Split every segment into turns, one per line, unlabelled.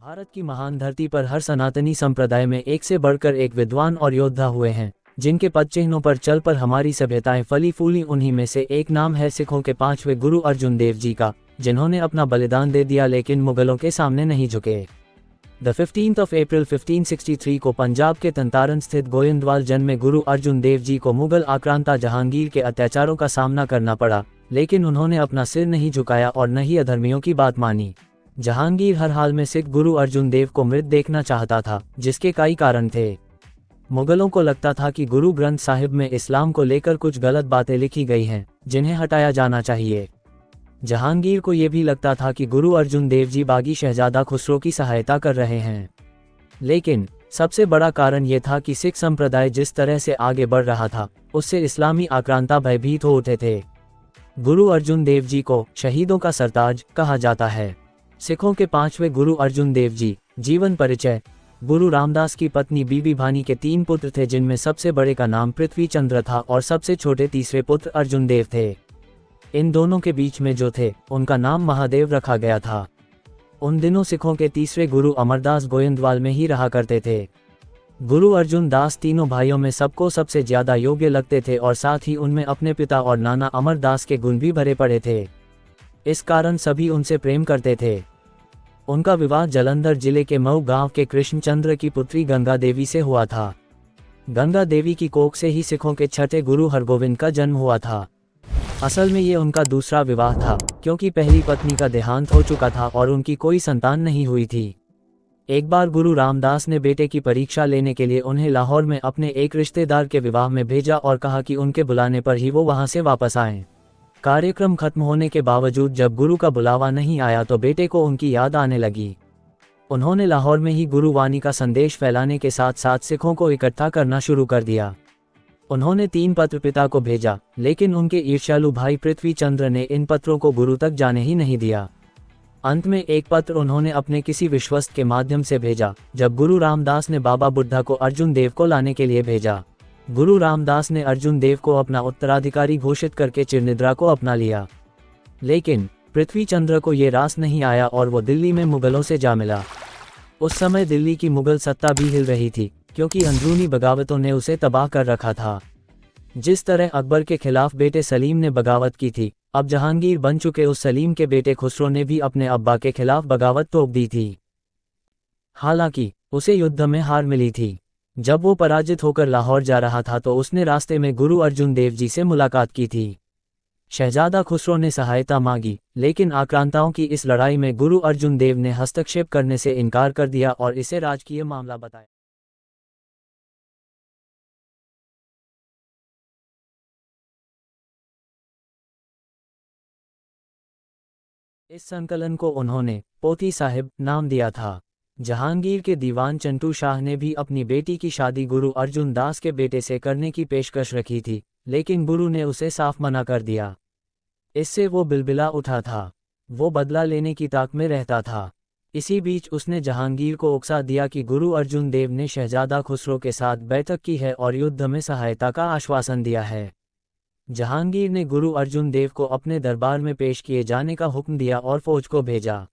भारत की महान धरती पर हर सनातनी संप्रदाय में एक से बढ़कर एक विद्वान और योद्धा हुए हैं, जिनके पदचिह्नों पर चल पर हमारी सभ्यताएं फली फूली। उन्हीं में से एक नाम है सिखों के पांचवें गुरु अर्जुन देव जी का, जिन्होंने अपना बलिदान दे दिया लेकिन मुगलों के सामने नहीं झुके। द 15th of April 1563 को पंजाब के तंतारन स्थित गोयंदवाल जन्मे गुरु अर्जुन देव जी को मुगल आक्रांता जहांगीर के अत्याचारों का सामना करना पड़ा, लेकिन उन्होंने अपना सिर नहीं झुकाया और न ही अधर्मियों की बात मानी। जहांगीर हर हाल में सिख गुरु अर्जुन देव को मृत देखना चाहता था, जिसके कई कारण थे। मुगलों को लगता था कि गुरु ग्रंथ साहिब में इस्लाम को लेकर कुछ गलत बातें लिखी गई हैं, जिन्हें हटाया जाना चाहिए। जहांगीर को ये भी लगता था कि गुरु अर्जुन देव जी बागी शहजादा खुसरो की सहायता कर रहे हैं। लेकिन सबसे बड़ा कारण ये था कि सिख संप्रदाय जिस तरह से आगे बढ़ रहा था, उससे इस्लामी आक्रांता भयभीत हो उठे थे। गुरु अर्जुन देव जी को शहीदों का सरताज कहा जाता है। सिखों के पांचवें गुरु अर्जुन देव जी। जीवन परिचय। गुरु रामदास की पत्नी बीबी भानी के 3 पुत्र थे, जिनमें सबसे बड़े का नाम पृथ्वी चंद्र था और सबसे छोटे तीसरे पुत्र अर्जुन देव थे। इन दोनों के बीच में जो थे, उनका नाम महादेव रखा गया था। उन दिनों सिखों के तीसरे गुरु अमरदास गोयंदवाल में ही रहा करते थे। गुरु अर्जुन दास तीनों भाइयों में सबको सबसे ज्यादा योग्य लगते थे और साथ ही उनमें अपने पिता और नाना अमरदास के गुण भी भरे पड़े थे। इस कारण सभी उनसे प्रेम करते थे। उनका विवाह जालंधर जिले के मऊ गांव के कृष्णचंद्र की पुत्री गंगा देवी से हुआ था। गंगा देवी की कोख से ही सिखों के छठे गुरु हरगोविंद का जन्म हुआ था। असल में ये उनका दूसरा विवाह था, क्योंकि पहली पत्नी का देहांत हो चुका था और उनकी कोई संतान नहीं हुई थी। एक बार गुरु रामदास ने बेटे की परीक्षा लेने के लिए उन्हें लाहौर में अपने एक रिश्तेदार के विवाह में भेजा और कहा कि उनके बुलाने पर ही वो वहां से वापस आएं। कार्यक्रम खत्म होने के बावजूद जब गुरु का बुलावा नहीं आया तो बेटे को उनकी याद आने लगी। उन्होंने लाहौर में ही गुरुवाणी का संदेश फैलाने के साथ साथ सिखों को इकट्ठा करना शुरू कर दिया। उन्होंने 3 पत्र पिता को भेजा, लेकिन उनके ईर्ष्यालु भाई पृथ्वी चंद्र ने इन पत्रों को गुरु तक जाने ही नहीं दिया। अंत में एक पत्र उन्होंने अपने किसी विश्वस्त के माध्यम से भेजा, जब गुरु रामदास ने बाबा बुड्ढा को अर्जुन देव को लाने के लिए भेजा। गुरु रामदास ने अर्जुन देव को अपना उत्तराधिकारी घोषित करके चिरनिद्रा को अपना लिया। लेकिन पृथ्वी चंद्र को ये रास नहीं आया और वो दिल्ली में मुगलों से जा मिला। उस समय दिल्ली की मुगल सत्ता भी हिल रही थी, क्योंकि अंदरूनी बगावतों ने उसे तबाह कर रखा था। जिस तरह अकबर के खिलाफ बेटे सलीम ने बगावत की थी, अब जहांगीर बन चुके उस सलीम के बेटे खुसरो ने भी अपने अब्बा के खिलाफ बगावत तोप दी थी। हालांकि उसे युद्ध में हार मिली थी। जब वो पराजित होकर लाहौर जा रहा था तो उसने रास्ते में गुरु अर्जुन देव जी से मुलाकात की थी। शहजादा खुसरो ने सहायता मांगी, लेकिन आक्रांताओं की इस लड़ाई में गुरु अर्जुन देव ने हस्तक्षेप करने से इनकार कर दिया और इसे राजकीय मामला बताया। इस संकलन को उन्होंने पोथी साहिब नाम दिया था। जहांगीर के दीवान चंटू शाह ने भी अपनी बेटी की शादी गुरु अर्जुन दास के बेटे से करने की पेशकश रखी थी, लेकिन गुरु ने उसे साफ मना कर दिया। इससे वो बिलबिला उठा था। वो बदला लेने की ताक में रहता था। इसी बीच उसने जहांगीर को उकसा दिया कि गुरु अर्जुन देव ने शहजादा खुसरो के साथ बैठक की है और युद्ध में सहायता का आश्वासन दिया है। जहांगीर ने गुरु अर्जुन देव को अपने दरबार में पेश किए जाने का हुक्म दिया और फौज को भेजा।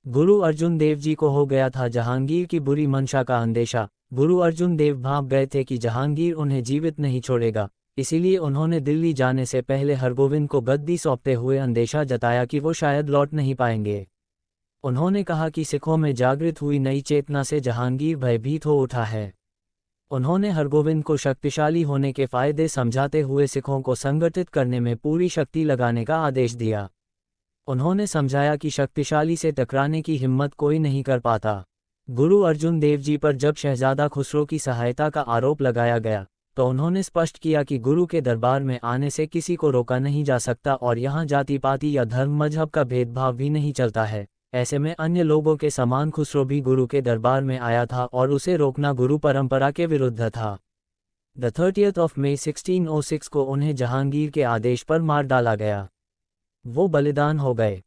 गुरु अर्जुन देव जी को हो गया था जहांगीर की बुरी मंशा का अंदेशा। गुरु अर्जुन देव भांप गए थे कि जहांगीर उन्हें जीवित नहीं छोड़ेगा, इसीलिए उन्होंने दिल्ली जाने से पहले हरगोविंद को गद्दी सौंपते हुए अंदेशा जताया कि वो शायद लौट नहीं पाएंगे। उन्होंने कहा कि सिखों में जागृत हुई नई चेतना से जहांगीर भयभीत हो उठा है। उन्होंने हरगोविंद को शक्तिशाली होने के फायदे समझाते हुए सिखों को संगठित करने में पूरी शक्ति लगाने का आदेश दिया। उन्होंने समझाया कि शक्तिशाली से टकराने की हिम्मत कोई नहीं कर पाता। गुरु अर्जुन देव जी पर जब शहजादा खुसरो की सहायता का आरोप लगाया गया, तो उन्होंने स्पष्ट किया कि गुरु के दरबार में आने से किसी को रोका नहीं जा सकता और यहाँ जाति पाति या धर्म मजहब का भेदभाव भी नहीं चलता है। ऐसे में अन्य लोगों के समान खुसरो भी गुरु के दरबार में आया था और उसे रोकना गुरु परंपरा के विरुद्ध था। द 30th of May 1606 को उन्हें जहांगीर के आदेश पर मार डाला गया। वो बलिदान हो गए।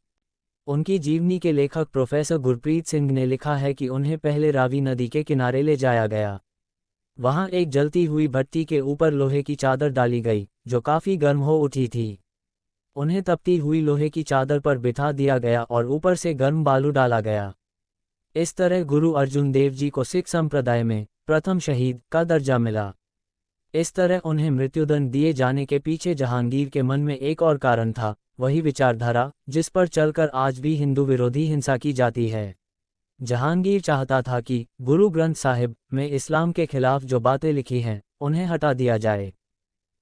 उनकी जीवनी के लेखक प्रोफेसर गुरप्रीत सिंह ने लिखा है कि उन्हें पहले रावी नदी के किनारे ले जाया गया। वहां एक जलती हुई भट्टी के ऊपर लोहे की चादर डाली गई, जो काफी गर्म हो उठी थी। उन्हें तपती हुई लोहे की चादर पर बिठा दिया गया और ऊपर से गर्म बालू डाला गया। इस तरह गुरु अर्जुन देव जी को सिख संप्रदाय में प्रथम शहीद का दर्जा मिला। इस तरह उन्हें मृत्युदंड दिए जाने के पीछे जहांगीर के मन में एक और कारण था, वही विचारधारा जिस पर चलकर आज भी हिंदू विरोधी हिंसा की जाती है। जहांगीर चाहता था कि गुरु ग्रंथ साहिब में इस्लाम के खिलाफ जो बातें लिखी हैं उन्हें हटा दिया जाए।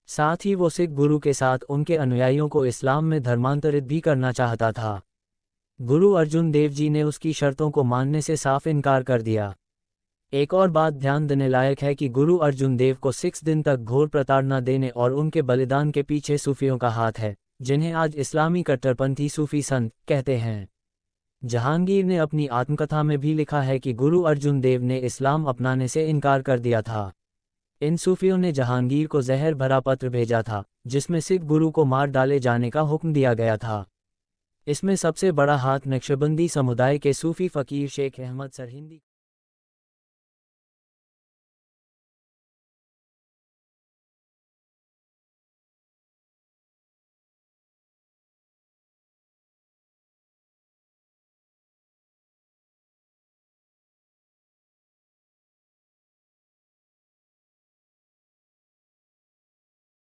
साथ ही वो सिख गुरु के साथ उनके अनुयायियों को इस्लाम में धर्मांतरित भी करना चाहता था। गुरु अर्जुन देव जी ने उसकी शर्तों को मानने से साफ इनकार कर दिया। एक और बात ध्यान देने लायक है कि गुरु अर्जुन देव को 6 दिन तक घोर प्रताड़ना देने और उनके बलिदान के पीछे सूफियों का हाथ है, जिन्हें आज इस्लामी कट्टरपंथी सूफी संत कहते हैं। जहांगीर ने अपनी आत्मकथा में भी लिखा है कि गुरु अर्जुन देव ने इस्लाम अपनाने से इनकार कर दिया था। इन सूफियों ने जहांगीर को जहर भरा पत्र भेजा था, जिसमें सिख गुरु को मार डाले जाने का हुक्म दिया गया था। इसमें सबसे बड़ा हाथ नक्शबंदी समुदाय के सूफी फकीर शेख अहमद सरहिंदी